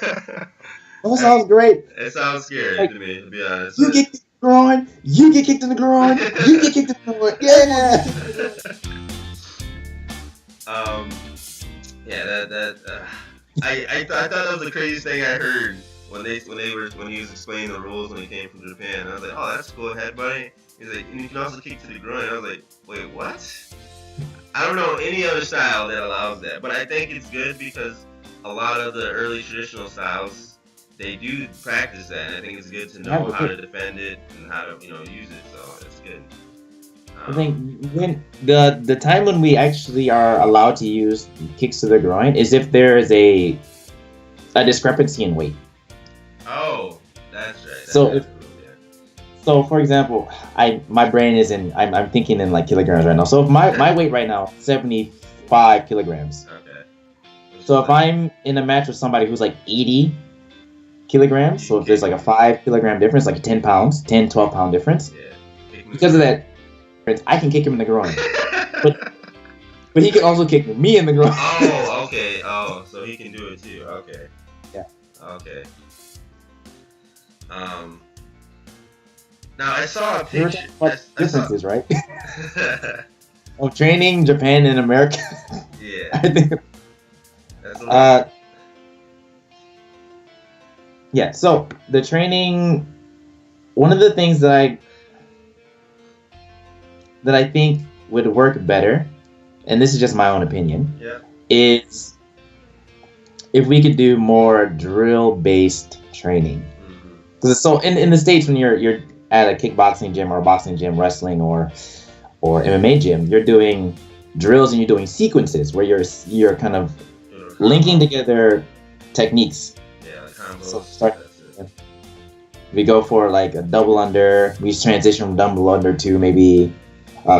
That sounds great. It sounds scary Like to me, to be honest. you get kicked in the groin, you get kicked in the groin, you get kicked in the groin. Everyone gets kicked in the groin. um, yeah, I thought that was the craziest thing I heard when he was explaining the rules when he came from Japan. I was like, oh, that's cool, head buddy. He's like, and you can also kick to the groin. I was like, wait, what? I don't know any other style that allows that, but I think it's good because a lot of the early traditional styles they do practice that, and I think it's good to You have know to how kick. to defend it and how to use it. So it's good. I Um, think when the time when we actually are allowed to use kicks to the groin is if there is a discrepancy in weight. oh, that's right. So That's if the rule. Yeah. so, for example, my brain is in. I'm thinking in like kilograms right now. So if my weight right now is 75 kilograms. Okay. Which So is if like I'm in a match with somebody who's like 80 kilograms, you so if there's kick like a him. 5 kilogram difference, like a 10 pounds, 10 12 pound difference, Yeah. Kick him in the because of groin. that difference, I can kick him in the groin. But but he can also kick me in the groin. Oh, okay. Oh, so he can do it too. Okay. Yeah. Okay. Um. Now I saw a We were picture. talking about I saw. differences, right? Of training Japan and America. Yeah, I think that's a little. uh yeah, so the training, one of the things that I think would work better, and this is just my own opinion, Yeah. is if we could do more drill based training. Mm-hmm. Because so in the States, when you're at a kickboxing gym or a boxing gym, wrestling or MMA gym, you're doing drills and you're doing sequences where you're kind of Doing a linking combo. together techniques. Yeah, like So combos. start That's it. we go for like a double under. We transition from double under to maybe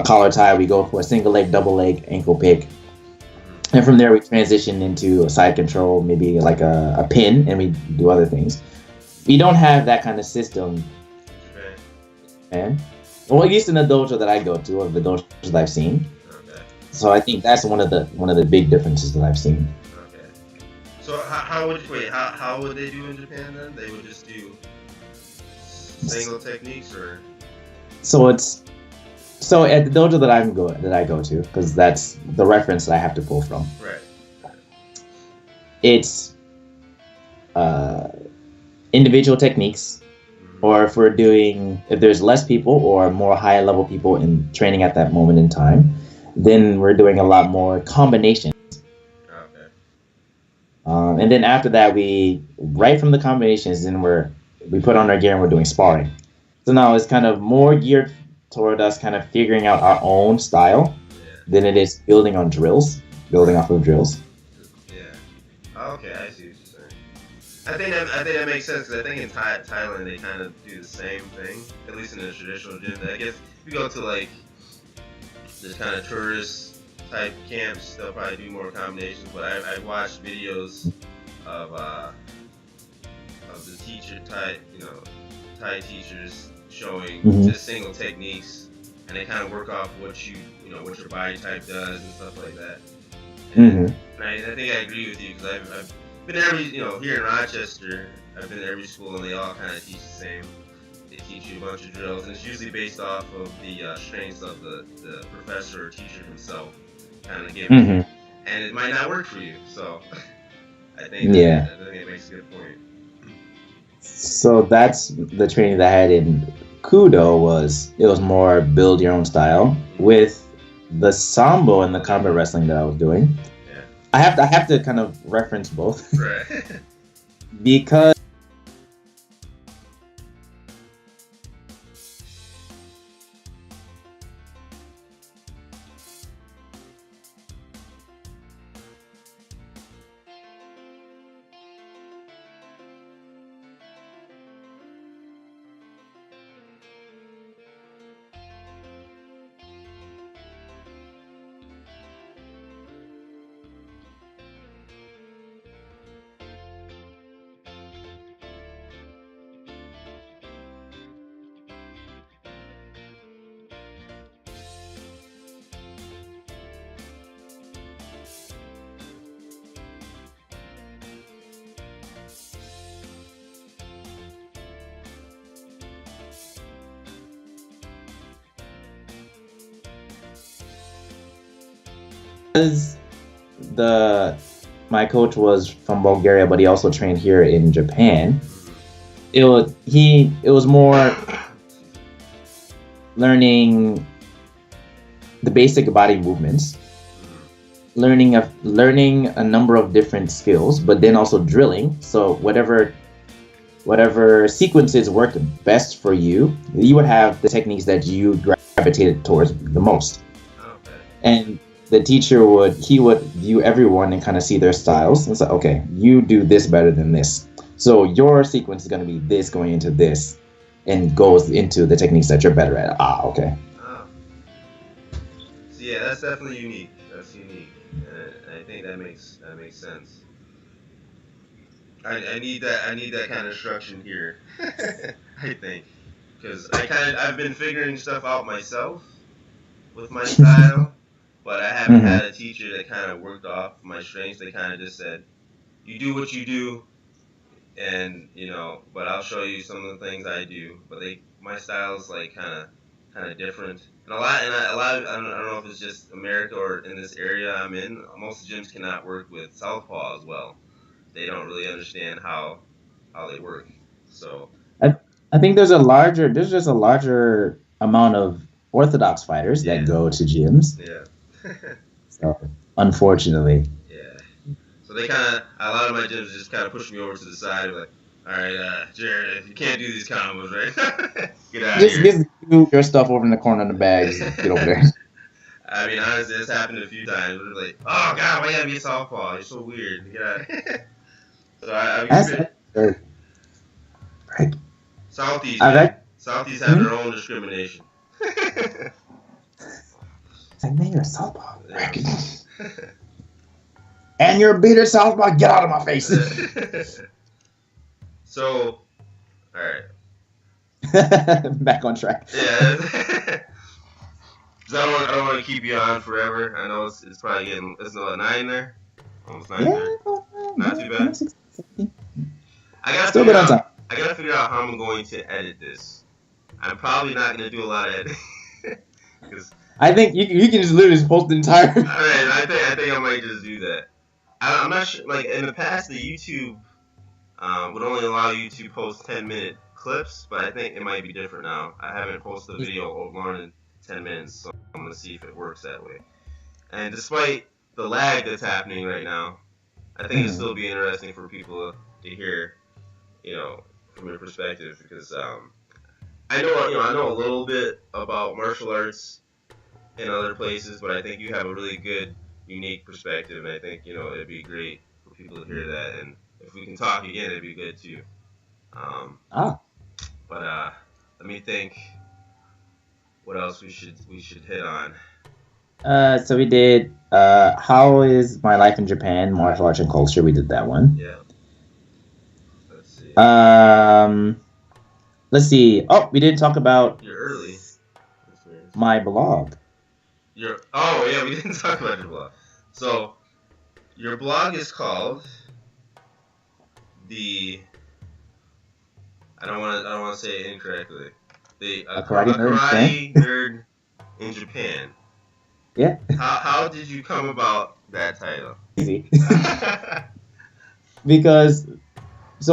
collar tie. We go for a single leg, double leg, ankle pick. Mm-hmm. And from there, we transition into a side control, maybe like a pin, and we do other things. We don't have that kind of system, Japan. man. Well, at least in the dojo that I go to, or the dojos that I've seen. Okay. So I think that's one of the big differences that I've seen. Okay. So how would how would they do in Japan then? They would just do single techniques or So it's so at the dojo that I go to, because that's the reference that I have to pull from. right. It's uh, individual techniques, Mm-hmm. or if there's less people or more high level people in training at that moment in time, then we're doing a lot more combinations. Okay. And then after that, we right from the combinations, then we put on our gear and we're doing sparring. So now it's kind of more geared toward us kind of figuring out our own style Yeah. than it is building on drills, building off of drills. Yeah. Okay, I see what you're saying. I think that makes sense because I think in Thailand they kind of do the same thing, at least in the traditional gym. I guess if you go to like this kind of tourist type camps, they'll probably do more combinations. But I watched videos of uh, of the teacher type, Thai teachers showing Hmm. just single techniques, and they kind of work off what your body type does and stuff like that. And, Hmm. and I think I agree with you because I've been to every, here in Rochester, I've been to every school and they all kind of teach the same. They teach you a bunch of drills, and it's usually based off of the strengths of the professor or teacher himself, kind of giving you. Hmm. And it might not work for you, so Yeah. I think it makes a good point. So that's the training that I had in Kudo. It was more build your own style. With the sambo and the combat wrestling that I was doing, Yeah. I have to kind of reference both Right. because because the my coach was from Bulgaria, but he also trained here in Japan. It was more learning the basic body movements, learning a number of different skills, but then also drilling. So whatever sequences worked best for you, you would have the techniques that you gravitated towards the most. Okay. And the teacher would view everyone and kind of see their styles and say, okay, you do this better than this. So your sequence is going to be this going into this, and goes into the techniques that you're better at. Ah, okay. Oh. So yeah, that's definitely unique. That's unique, and I think that makes sense. I need that kind of instruction here. I think because I've been figuring stuff out myself with my style, but I haven't had a teacher that kind of worked off my strengths. They kind of just said, "You do what you do, and but I'll show you some of the things I do." But my style's like kind of different, and a lot of, I don't know if it's just America or in this area I'm in. Most gyms cannot work with southpaw as well. They don't really understand how they work. So I, I think there's just a larger amount of orthodox fighters that go to gyms. yeah, So unfortunately, yeah. So a lot of my gyms just kind of push me over to the side, like, all right, Jared, if you can't do these combos, right, get out of here. just do your stuff over in the corner of the bags. Get over there. I mean, honestly, it's happened a few times. We're like, oh god, why you gotta be a southpaw? You're so weird. Get out. So Right. Southeast, I've Southeast have their own discrimination. It's like, man, you're a southpaw. And you're a beater southpaw. Get out of my face. So, all right. Back on track. Yeah. I don't want to keep you on forever. I know it's probably getting, it's a 9 there. Almost 9 there. Not too bad. Still good on time. I gotta figure out how I'm going to edit this. I'm probably not gonna do a lot of editing. I think you can just literally post the entire. Alright, I think I might just do that. I'm not sure. Like in the past, the YouTube would only allow you to post 10-minute clips, but I think it might be different now. I haven't posted a video longer than 10 minutes, so I'm gonna see if it works that way. And despite the lag that's happening right now, I think it'll still be interesting for people to hear, from your perspective, because I know a little bit about martial arts in other places, but I think you have a really good, unique perspective, and I think it'd be great for people to hear that, and if we can talk again, it'd be good too. But let me think. What else we should hit on? So we did. How is my life in Japan, martial arts and culture? We did that one. Yeah. Let's see. Oh, we didn't talk about. You're early. My blog. We didn't talk about your blog. So, your blog is called I don't want to say it incorrectly. A karate nerd in Japan. Yeah. How did you come about that title? Easy. Because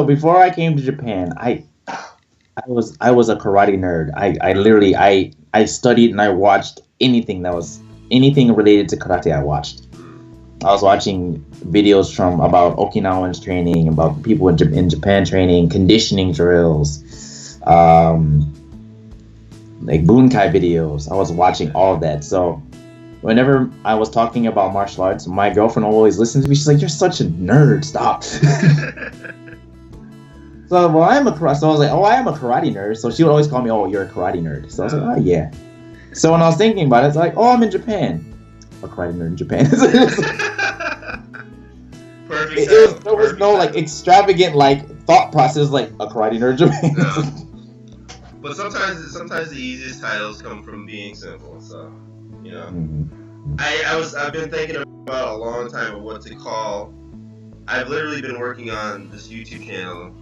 before I came to Japan, I was a karate nerd. I literally studied and I watched anything related to karate. I watched. I was watching videos about Okinawans training, about people in Japan training, conditioning drills, like bunkai videos. I was watching all of that. So whenever I was talking about martial arts, my girlfriend always listened to me. She's like, "You're such a nerd. Stop." So I was like, "Oh, I am a karate nerd." So she would always call me, "Oh, you're a karate nerd." So I was like, "Oh, yeah." So when I was thinking about it, it's like, "Oh, I'm in Japan. A karate nerd in Japan." Perfect. There was no like extravagant thought process like a karate nerd in Japan. No. But sometimes the easiest titles come from being simple. So, I've been thinking about a long time of what to call. I've literally been working on this YouTube channel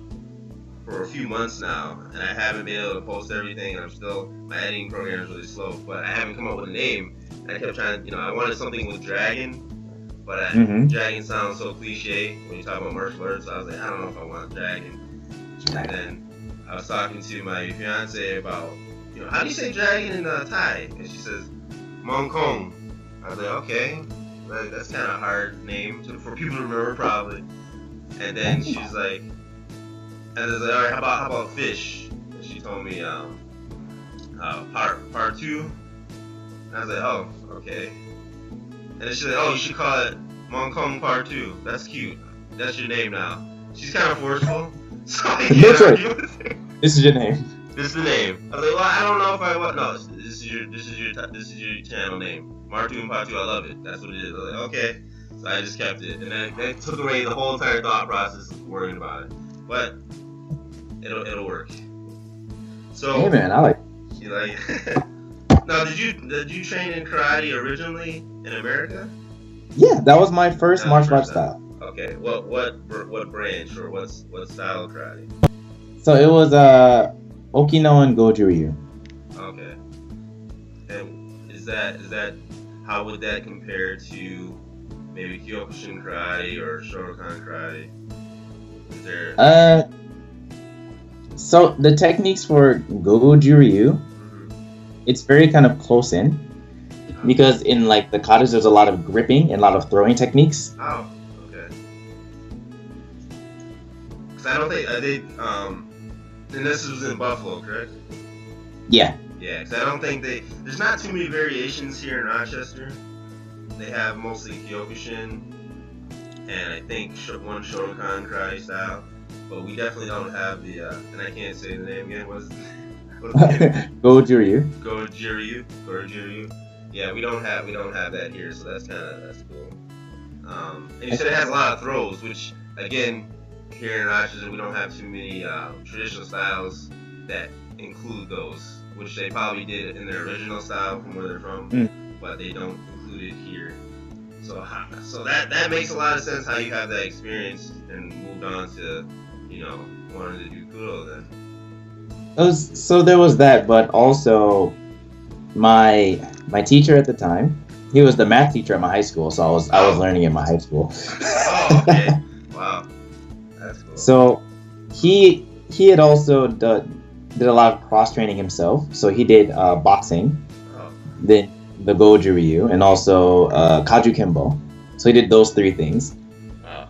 for a few months now, and I haven't been able to post everything, and my editing program is really slow, but I haven't come up with a name. And I kept trying, I wanted something with dragon, But Mm-hmm. dragon sounds so cliche when you talk about martial arts. So I was like, I don't know if I want dragon. And then I was talking to my fiance about, how do you say dragon in Thai? And she says, Mong Kong. I was like, okay, that's kind of a hard name for people to remember probably. And then she's like, and I was like, all right, how about fish? And she told me part two. And I was like, oh, okay. And then she's like, oh, you should call it Mong Kong Part 2. That's cute. That's your name now. She's kind of forceful. So I can't argue with her. This is your name. This is the name. I was like, well, I don't know if I want. No, this is your channel name. Martu and Patu, I love it. That's what it is. I was like, okay. So I just kept it, and then that took away the whole entire thought process of worrying about it. But it'll work. So Hey man, I like. you like. Now, did you train in karate originally in America? Yeah, that was my first martial arts style. Okay. What branch or what style of karate? So it was Okinawan Goju-ryu. Okay. And is that how would that compare to maybe Kyokushin karate or Shotokan karate? Is there? So the techniques for Goju-ryu, it's very kind of close in, because in like the katas there's a lot of gripping and a lot of throwing techniques. Oh, okay. Because I don't think and this was in Buffalo, correct? Yeah. Yeah, because I don't think there's not too many variations here in Rochester. They have mostly Kyokushin and I think one Shotokan karate style, but we definitely don't have the and I can't say the name again. What's the name? Goju-ryu. Goju-ryu. Yeah, we don't have that here, so that's cool. And you said it has a lot of throws, which again, here in Rochester we don't have too many traditional styles that include those, which they probably did in their original style from where they're from, but they don't include it here. So that makes a lot of sense how you have that experience and moved on to wanting to do kudo then. So there was that, but also my teacher at the time, he was the math teacher at my high school, so I was learning in my high school. Oh, okay. Wow, that's cool. So he had also did a lot of cross training himself. So he did boxing, then the Goju-ryu, and also Kaju Kimbo. So he did those three things. Wow.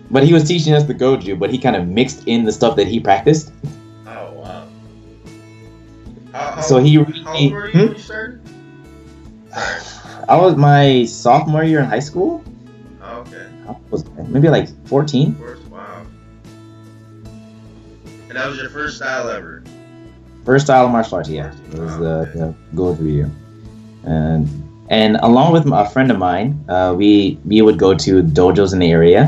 But he was teaching us the Goju, but he kind of mixed in the stuff that he practiced. Oh wow. So he really, how old were you when you started? Sorry. I was my sophomore year in high school. Oh, okay. I was maybe like 14. Wow. And that was your first style ever? First style of martial arts, yeah. It was the Goju-ryu. And along with a friend of mine, we would go to dojos in the area,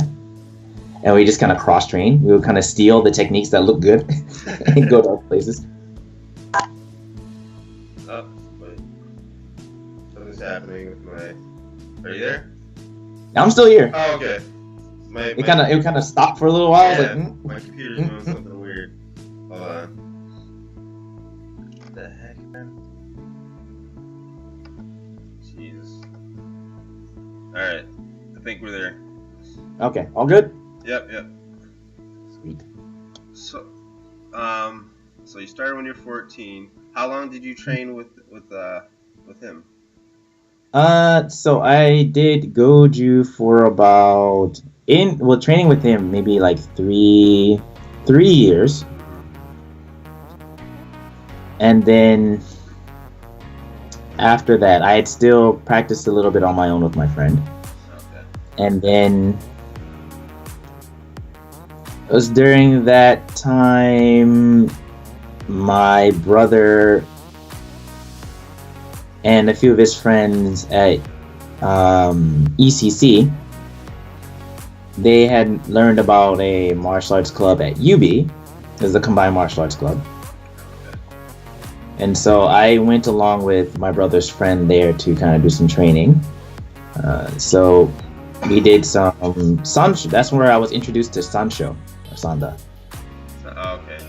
and we just kind of cross train. We would kind of steal the techniques that look good and go to other places. Oh, wait. Something's happening with my. Are you there? I'm still here. Oh, okay. It kind of stopped for a little while. Yeah, I was like, my computer's doing something weird. Hold on. What the heck, man? Jesus. Alright. I think we're there. Okay, all good. Yep. Sweet. So you started when you're 14. How long did you train with him? So I did Goju for about training with him maybe like three years, and then after that I had still practiced a little bit on my own with my friend. Okay. And then it was during that time my brother and a few of his friends at ECC, they had learned about a martial arts club at UB. It's a combined martial arts club. And so I went along with my brother's friend there to kind of do some training. So we did some Sansho. That's where I was introduced to Sansho, or Sanda. Okay.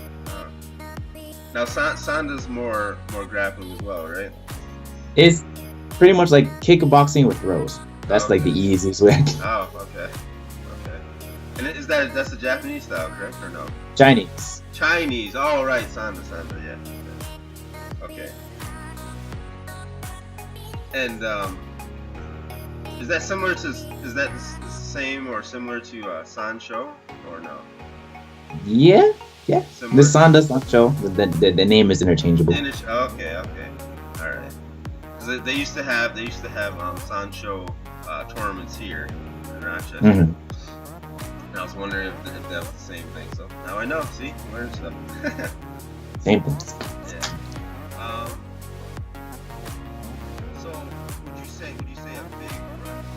Now Sanda's more grappling as well, right? pretty much like kickboxing with throws. That's like the Okay. easiest way. Oh, okay. Okay. And that's the Japanese style, correct or no? Chinese. Chinese. Oh, right. Samba, yeah. Okay. And is that similar to? Is that the same or similar to Sancho or no? Yeah, yeah. Similar. The san does not show. The name is interchangeable. Okay. All right. 'Cause they used to have Sancho tournaments here in Rochester. Mhm. And I was wondering if that was the same thing. So now I know. See, learn stuff. Same thing. Yeah. So would you say a big rush?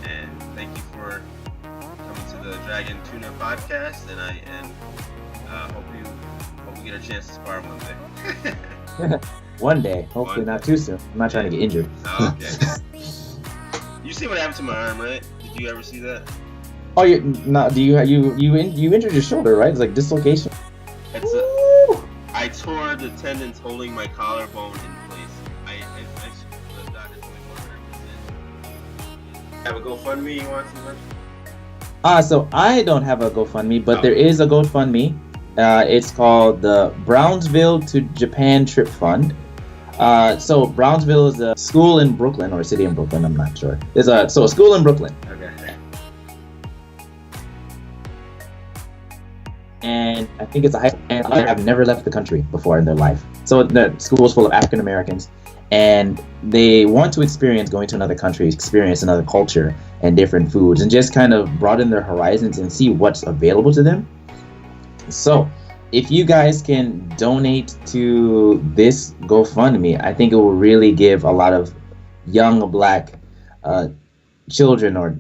And thank you for coming to the Dragon Tuna podcast. And hope we get a chance to spar one day. One day, hopefully not too soon. I'm not trying to get injured. Oh, okay. You see what happened to my arm, right? Did you ever see that? Oh, you're not. Do you injured your shoulder, right? It's like dislocation. I tore the tendons holding my collarbone in place. The doctor told me 100%. Have a GoFundMe you want to? So I don't have a GoFundMe, but there is a GoFundMe. It's called the Brownsville to Japan Trip Fund. So Brownsville is a school in Brooklyn or a city in Brooklyn. I'm not sure. There's a school in Brooklyn. Okay. And I think it's a high school, and I have never left the country before in their life. So the school is full of African Americans, and they want to experience going to another country, experience another culture and different foods, and just kind of broaden their horizons and see what's available to them. So if you guys can donate to this GoFundMe, I think it will really give a lot of young Black children or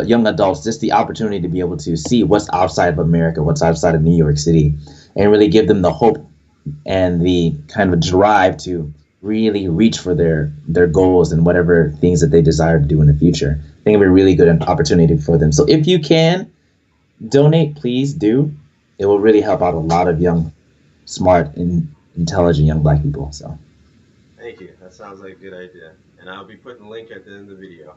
young adults just the opportunity to be able to see what's outside of America, what's outside of New York City, and really give them the hope and the kind of drive to really reach for their goals and whatever things that they desire to do in the future. I think it'll be a really good opportunity for them. So if you can donate, please do. It will really help out a lot of young, smart, and intelligent young Black people. So Thank you. That sounds like a good idea. And I'll be putting the link at the end of the video.